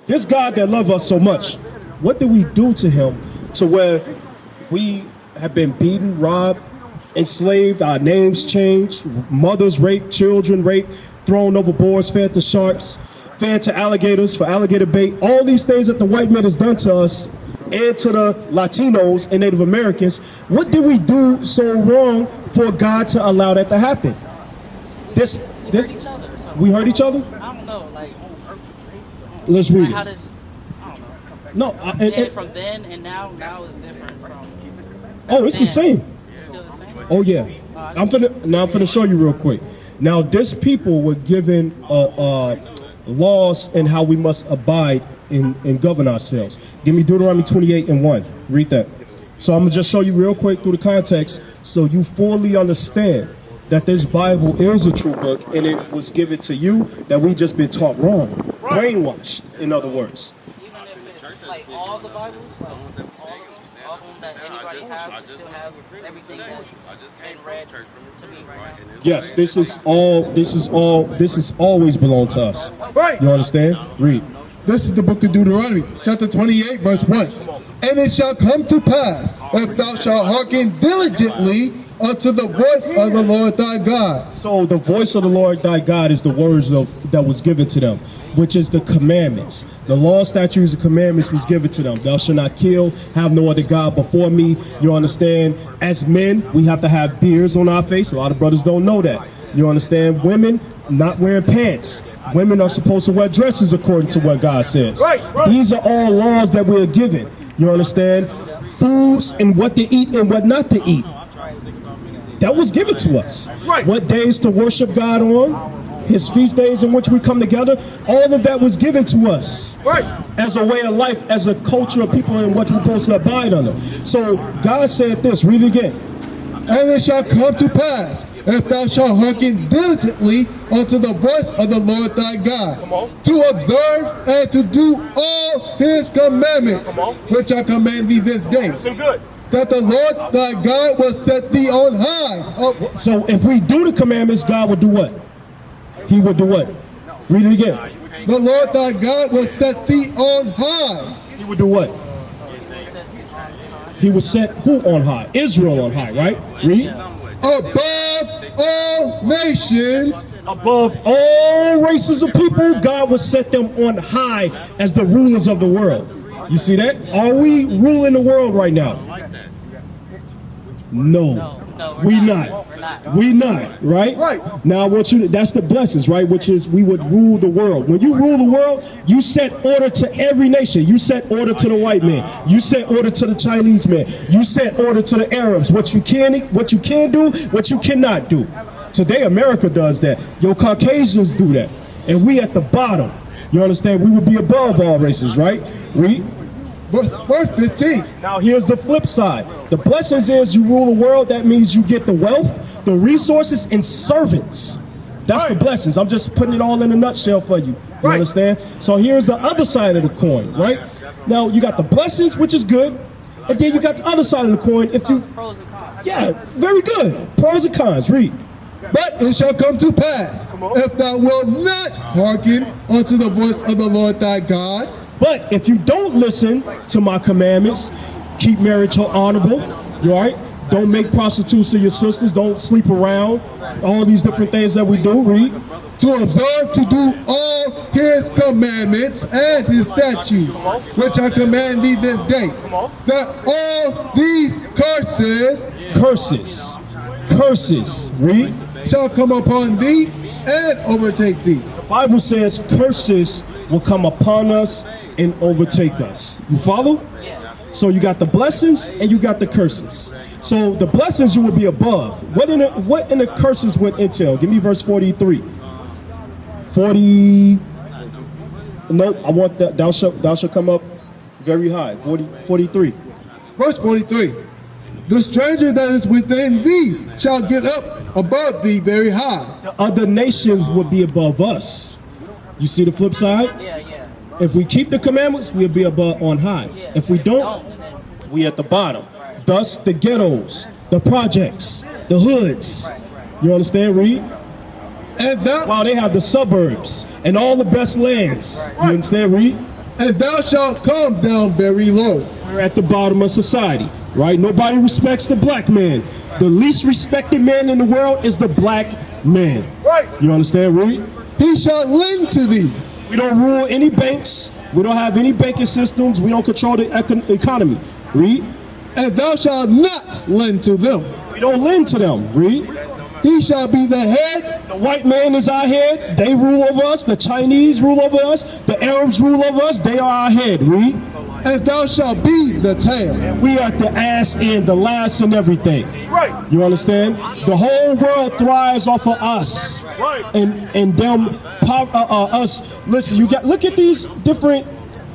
This God that loves us so much, what did we do to him to where we have been beaten, robbed, enslaved, our names changed, mothers raped, children raped, thrown overboard, fed to sharks, fed to alligators for alligator bait, all these things that the white man has done to us and to the Latinos and Native Americans. What did we do so wrong for God to allow that to happen? We hurt each other? I don't know, like, let's read how it. does, I don't know. No, And from then and now is different from. Oh, it's the same. It's still the same. Oh yeah. I'm finna show you real quick. Now, this people were given laws and how we must abide and govern ourselves. Give me Deuteronomy 28:1. Read that. So I'm gonna just show you real quick through the context so you fully understand that this Bible is a true book and it was given to you, that we just been taught wrong, brainwashed, in other words. Even if it's like all the Bibles, like all of them that anybody has, still have everything that's been read to me right now. Yes, this is always belong to us. Right. You understand? Read. This is the book of Deuteronomy, chapter 28, verse 1. And it shall come to pass, if thou shalt hearken diligently unto the voice of the Lord thy God. So the voice of the Lord thy God is the words that was given to them, which is the commandments. The law, statutes, and commandments was given to them. Thou shalt not kill, have no other God before me. You understand? As men, we have to have beards on our face. A lot of brothers don't know that. You understand? Women not wearing pants. Women are supposed to wear dresses according to what God says. Right. These are all laws that we're given. You understand? Foods and what to eat and what not to eat. That was given to us. Right. What days to worship God on, his feast days in which we come together, all of that was given to us. Right. As a way of life, as a culture of people in which we're supposed to abide under. So God said this, read it again. And it shall come to pass, if thou shalt hearken diligently unto the voice of the Lord thy God, to observe and to do all his commandments, which I command thee this day, that the Lord thy God will set thee on high. So if we do the commandments, God will do what? He will do what? Read it again. The Lord thy God will set thee on high. He will do what? He will set who on high? Israel on high, right? Read. Above all nations. Above all races of people, God will set them on high as the rulers of the world. You see that? Are we ruling the world right now? No. We're not. We not, right? Right. Now, that's the blessings, right? Which is we would rule the world. When you rule the world, you set order to every nation. You set order to the white man. You set order to the Chinese man. You set order to the Arabs. What you can do, what you cannot do. Today, America does that. Your Caucasians do that. And we at the bottom. You understand? We would be above all races, right? Read. Verse 15. Now here's the flip side. The blessings is you rule the world. That means you get the wealth, the resources, and servants. That's the blessings. I'm just putting it all in a nutshell for you. You understand? So here's the other side of the coin, right? Now you got the blessings, which is good, and then you got the other side of the coin. If you, yeah, very good. Pros and cons. Read. But it shall come to pass, if thou wilt not hearken unto the voice of the Lord thy God. But if you don't listen to my commandments, keep marriage honorable, you all right? Don't make prostitutes of your sisters, don't sleep around, all these different things that we do, read. To observe to do all his commandments and his statutes, which I command thee this day, that all these curses, read, shall come upon thee and overtake thee. The Bible says curses will come upon us and overtake us. You follow? So you got the blessings and you got the curses. So the blessings you will be above. What in the curses would entail? Give me verse 43. 40. Nope, I want that. Thou shalt come up very high. 43. Verse 43. The stranger that is within thee shall get up above thee very high. The other nations will be above us. You see the flip side? Yeah. If we keep the commandments, we'll be above on high. If we don't, we at the bottom. Thus the ghettos, the projects, the hoods. You understand? Read. And that While they have the suburbs and all the best lands. You understand? Read. and thou shalt come down very low. We're at the bottom of society, right? Nobody respects the black man. The least respected man in the world is the black man. Right. You understand, Reed? He shall lend to thee. We don't rule any banks. We don't have any banking systems. We don't control the economy. Read. And thou shalt not lend to them. We don't lend to them. Read. He shall be the head. The white man is our head. They rule over us. The Chinese rule over us. The Arabs rule over us. They are our head. Read. And thou shalt be the tail. We are the ass and the last and everything. Right. You understand? The whole world thrives off of us. Right. And them us. Listen, you got, look at these different,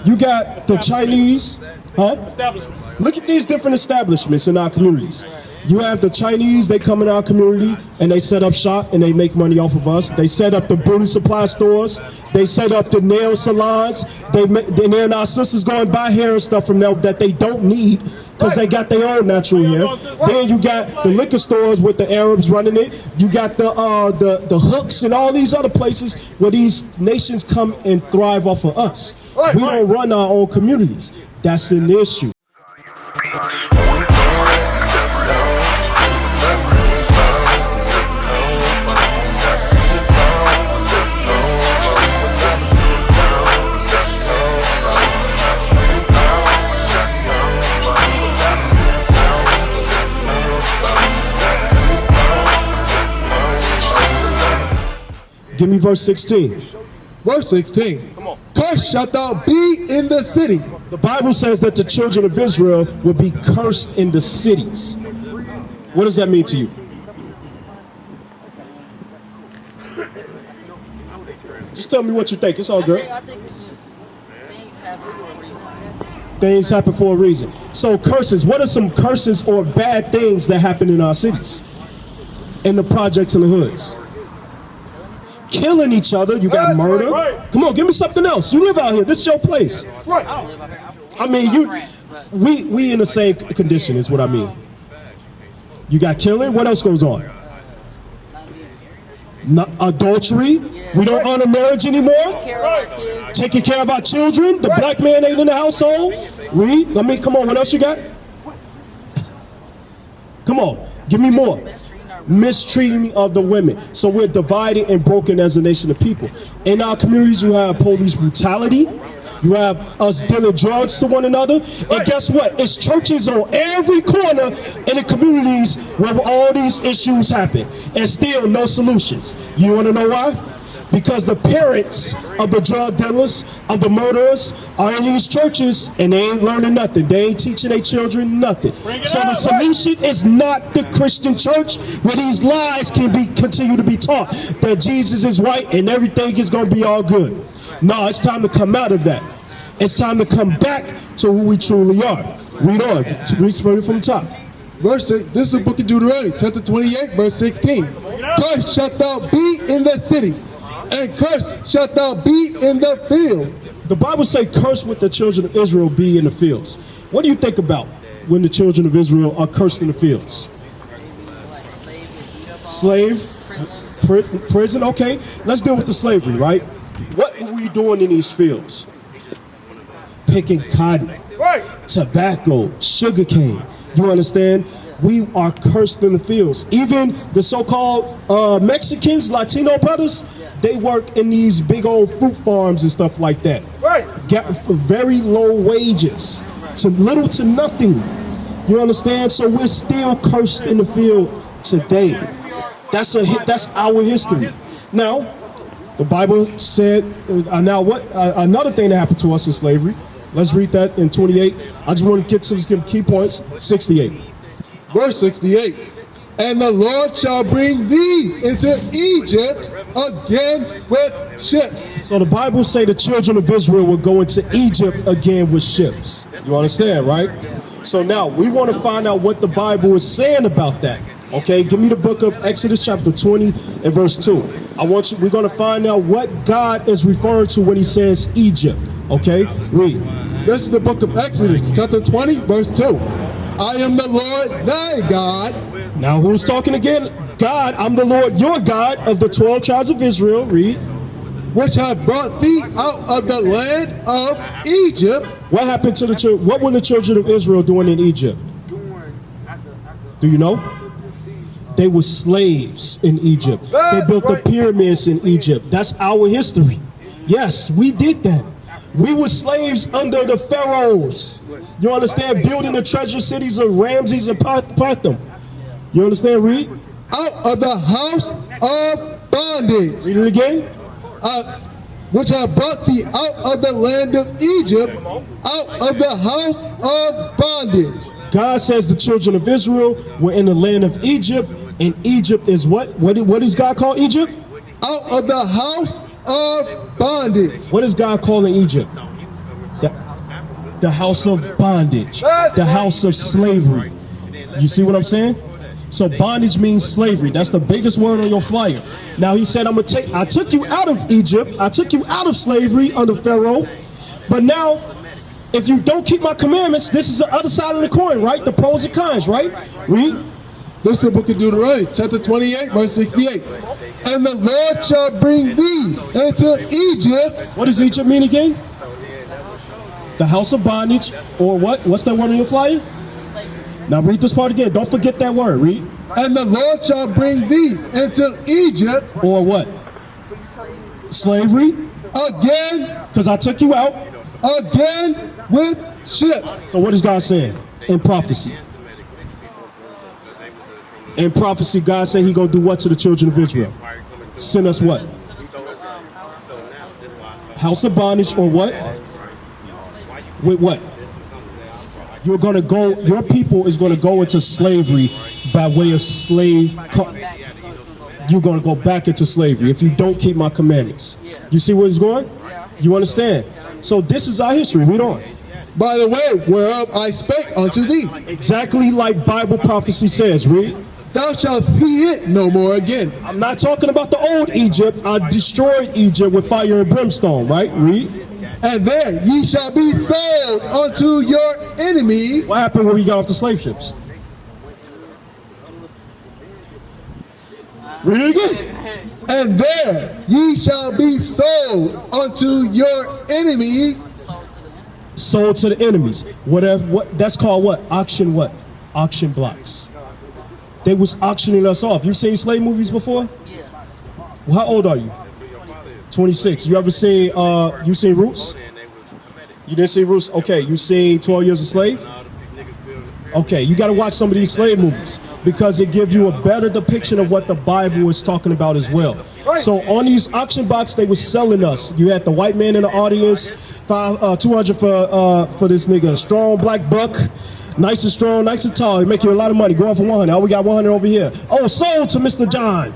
you got the Chinese, look at these different establishments in our communities. You have the Chinese, they come in our community and they set up shop and they make money off of us. They set up the beauty supply stores. They set up the nail salons. Then our sisters go and buy hair and stuff from them that they don't need because they got their own natural hair. Then you got the liquor stores with the Arabs running it. You got the hooks and all these other places where these nations come and thrive off of us. We don't run our own communities. That's an issue. Give me verse 16. Verse 16. Come on. Cursed shalt thou be in the city. The Bible says that the children of Israel will be cursed in the cities. What does that mean to you? Just tell me what you think. It's all good. I think it's just things happen for a reason. Things happen for a reason. So curses. What are some curses or bad things that happen in our cities? In the projects and the hoods? Killing each other. You got murder. Come on, give me something else. You live out here. This is your place. I don't live out here. I mean, we in the same condition is what I mean. You got killing. What else goes on? Adultery. We don't honor marriage anymore. Taking care of our children. The black man ain't in the household. Read. I mean, come on. What else you got? Come on. Give me more. Mistreating of the women. So we're divided and broken as a nation of people. In our communities, you have police brutality. You have us dealing drugs to one another. And guess what? It's churches on every corner in the communities where all these issues happen. And still no solutions. You want to know why? Because the parents of the drug dealers, of the murderers, are in these churches and they ain't learning nothing. They ain't teaching their children nothing. So the solution is not the Christian church where these lies can continue to be taught that Jesus is white and everything is going to be all good. No, it's time to come out of that. It's time to come back to who we truly are. Read on. Read from the top. Verse 6, this is the book of Deuteronomy, chapter 28, verse 16. Cursed shalt thou be in the city, and cursed shalt thou be in the field. The Bible says, cursed with the children of Israel be in the fields. What do you think about when the children of Israel are cursed in the fields? Slave, prison. Okay, let's deal with the slavery, right? What are we doing in these fields? Picking cotton, tobacco, sugarcane. You understand? We are cursed in the fields. Even the so-called Mexicans, Latino brothers, they work in these big old fruit farms and stuff like that. Get very low wages, to little to nothing. You understand? So we're still cursed in the field today. That's our history. Now, the Bible said, now what? Another thing that happened to us in slavery. Let's read that in 28. I just want to get some key points. 68. Verse 68. And the Lord shall bring thee into Egypt again with ships. So the Bible say the children of Israel will go into Egypt again with ships. You understand, right? So now we want to find out what the Bible is saying about that. Okay, give me the book of Exodus chapter 20 and verse 2. We're going to find out what God is referring to when he says Egypt. Okay, read. This is the book of Exodus chapter 20 verse 2. I am the Lord thy God. Now who's talking again? God, I'm the Lord your God of the 12 tribes of Israel. Read. which have brought thee out of the land of Egypt. What happened to the children? What were the children of Israel doing in Egypt? Do you know? They were slaves in Egypt. They built the pyramids in Egypt. That's our history. Yes, we did that. We were slaves under the pharaohs. You understand? Building the treasure cities of Ramses and Pithom. You understand? Read. Out of the house of bondage. Read it again. Which have brought thee out of the land of Egypt, out of the house of bondage. God says the children of Israel were in the land of Egypt, and Egypt is what? What does God call Egypt? Out of the house of bondage. What is God calling Egypt? The house of bondage, the house of slavery. You see what I'm saying? So bondage means slavery. That's the biggest word on your flyer. Now he said, I took you out of Egypt. I took you out of slavery under Pharaoh. But now, if you don't keep my commandments, this is the other side of the coin, right? The pros and cons, right? Read. This is the book of Deuteronomy, chapter 28, verse 68. And the Lord shall bring thee into Egypt. What does Egypt mean again? The house of bondage, or what? What's that word on your flyer? Now read this part again. Don't forget that word. Read. And the Lord shall bring thee into Egypt. Or what? Slavery. Again. Because I took you out. Again with ships. So what is God saying in prophecy? In prophecy, God said he gonna do what to the children of Israel? Send us what? House of bondage, or what? With what? You're going to go, your people is going to go into slavery by way of you're going to go back into slavery if you don't keep my commandments. You see where it's going? You understand? So this is our history. Read on. By the way, whereof I spake unto thee. Exactly like Bible prophecy says. Read. Thou shalt see it no more again. I'm not talking about the old Egypt. I destroyed Egypt with fire and brimstone, right? Read. And there ye shall be sold unto your enemies. What happened when we got off the slave ships? Read it again. And there ye shall be sold unto your enemies. Sold to the enemies. Whatever. What? That's called what? Auction. What? Auction blocks. They was auctioning us off. You've seen slave movies before? Yeah. Well, how old are you? 26. You ever seen you seen Roots? You didn't see Roots? Okay, you seen 12 Years a Slave? Okay, you got to watch some of these slave movies because it gives you a better depiction of what the Bible is talking about as well. So on these auction blocks, they were selling us. You had the white man in the audience, 200 for this nigga, strong black buck, nice and strong, nice and tall. He make you a lot of money. Going for 100. Oh, we got 100 over here. Oh, sold to Mr. John.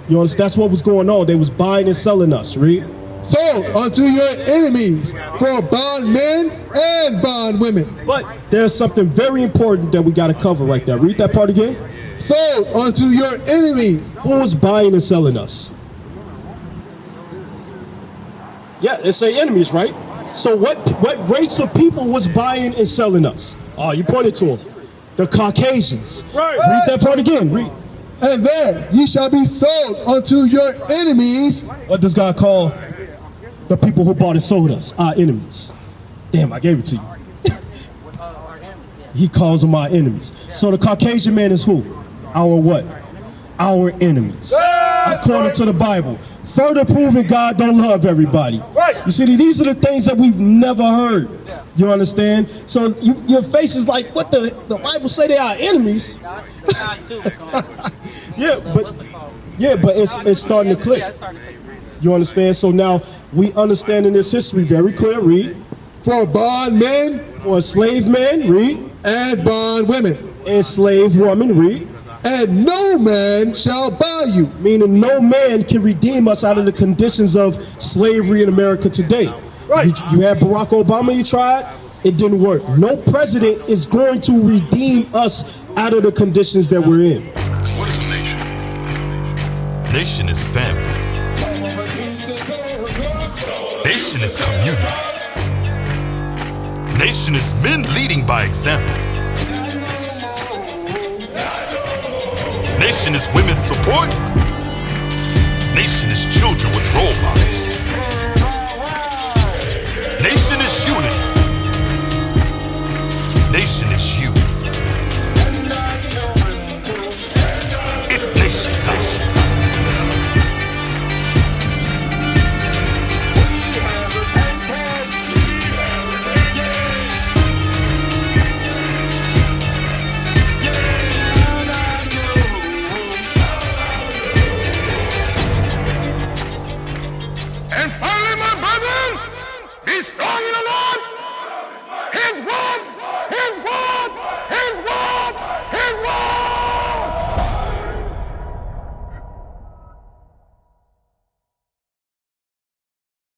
You understand? That's what was going on. They was buying and selling us. Read. Sold unto your enemies for bondmen and bondwomen. But there's something very important that we got to cover right there. Read that part again. Sold unto your enemies. Who was buying and selling us? Yeah, it say enemies, right? So what race of people was buying and selling us? Oh, you pointed to them. The Caucasians. Right. Read that part again. Read. And there ye shall be sold unto your enemies. What does God call the people who bought and sold us? Our enemies. Damn, I gave it to you. He calls them our enemies. So the Caucasian man is who? Our what? Our enemies. According to the Bible. Further proving God don't love everybody. You see, these are the things that we've never heard. You understand? So your face is like, what the Bible say they are enemies? Yeah, but it's starting to click. You understand? So now we understand in this history very clear. Read. For bondmen, For a slave man. Read. and bondwomen. And slave woman. Read. And no man shall buy you. Meaning no man can redeem us out of the conditions of slavery in America today. Right. You had Barack Obama, you tried, it didn't work. No president is going to redeem us out of the conditions that we're in. What is a nation? Nation is family. Nation is community. Nation is men leading by example. Nation is women's support. nation is children with role models.